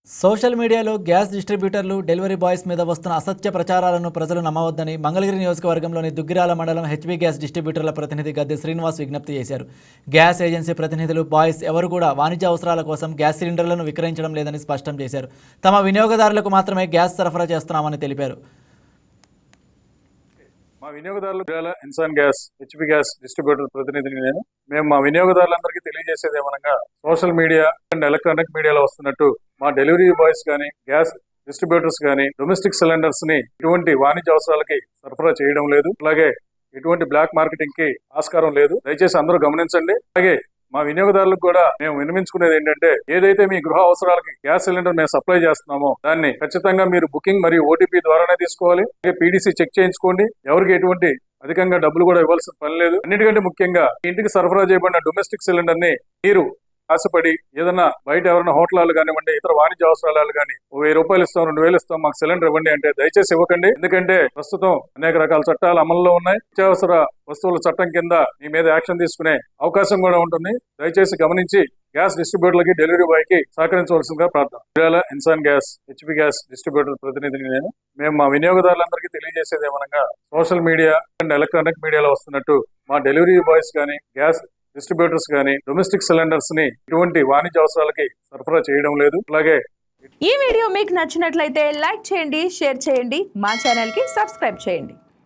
Social మీడియాలో gas డిస్ట్రిబ్యూటర్లు, delivery boys మీద వస్తున్న అసత్య ప్రచారాలను ప్రజలు నమ్మవద్దని మంగళగిరి నియోజకవర్గంలోని దుగ్గిరాల మండలం హెచ్పీ గ్యాస్ డిస్ట్రిబ్యూటర్ల ప్రతినిధి గద్దె శ్రీనివాస్ విజ్ఞప్తి చేశారు. గ్యాస్ ఏజెన్సీ ప్రతినిధులు, బాయ్స్ ఎవరు కూడా వాణిజ్య అవసరాల కోసం గ్యాస్ సిలిండర్లను విక్రయించడం లేదని స్పష్టం చేశారు. తమ వినియోగదారులకు మాత్రమే గ్యాస్ సరఫరా చేస్తున్నామని తెలిపారు. మా వినియోగదారులు Insaan gas HP gas distributor ప్రతినిధిని మేము మా వినియోగదారులందరికీ తెలియజేసేది ఏమనగా సోషల్ మీడియా అండ్ ఎలక్ట్రానిక్ మీడియాలో వస్తున్నట్టు మా డెలివరీ బాయ్స్ కానీ గ్యాస్ డిస్ట్రిబ్యూటర్స్ కానీ డొమెస్టిక్ సిలిండర్స్ ని ఎటువంటి వాణిజ్య అవసరాలకి సరఫరా చేయడం లేదు. అలాగే ఎటువంటి బ్లాక్ మార్కెటింగ్ కి ఆస్కారం లేదు. దయచేసి అందరూ గమనించండి. అలాగే మా వినియోగదారులకు కూడా మేము విన్నవించుకునేది ఏంటంటే, ఏదైతే మీ గృహ అవసరాలకి గ్యాస్ సిలిండర్ మేము సప్లై చేస్తున్నామో దాన్ని ఖచ్చితంగా మీరు బుకింగ్ మరియు ఓటీపీ ద్వారానే తీసుకోవాలి. అలాగే పీడీసీ చెక్ చేయించుకోండి. ఎవరికి ఎటువంటి అధికంగా డబ్బులు కూడా ఇవ్వాల్సిన పని లేదు. అన్నిటికంటే ముఖ్యంగా ఇంటికి సరఫరా చేయబడిన డొమెస్టిక్ సిలిండర్ ని మీరు ఆశపడి ఏదైనా బయట ఎవరైనా హోటల్ కానివ్వండి, ఇతర వాణిజ్య అవసరాలు కానీ 1000 రూపాయలు ఇస్తాం, 2000 ఇస్తాం, మాకు సిలిండర్ ఇవ్వండి అంటే దయచేసి ఇవ్వకండి. ఎందుకంటే ప్రస్తుతం అనేక రకాల చట్టాలు అమల్లో ఉన్నాయి. నిత్యావసర వస్తువుల చట్టం కింద మీ మీద యాక్షన్ తీసుకునే అవకాశం కూడా ఉంటుంది. దయచేసి గమనించి గ్యాస్ డిస్ట్రిబ్యూటర్లకి, డెలివరీ బాయ్ కి సహకరించవలసిందిగా ప్రార్థన. Insaan gas HP gas distributor ప్రతినిధిని మేము మా వినియోగదారులందరికీ తెలియజేసేది ఏమనగా సోషల్ మీడియా అండ్ ఎలక్ట్రానిక్ మీడియాలో వస్తున్నట్టు మా డెలివరీ బాయ్స్ కానీ గ్యాస్ డిస్ట్రిబ్యూటర్స్ కానీ డొమెస్టిక్ సిలిండర్స్ ని ఎటువంటి వాణిజ్య అవసరాలకి సరఫరా చేయడం లేదు. అలాగే ఈ వీడియో మీకు నచ్చినట్లయితే లైక్ చేయండి, షేర్ చేయండి, మా ఛానల్ కి సబ్స్క్రైబ్ చేయండి.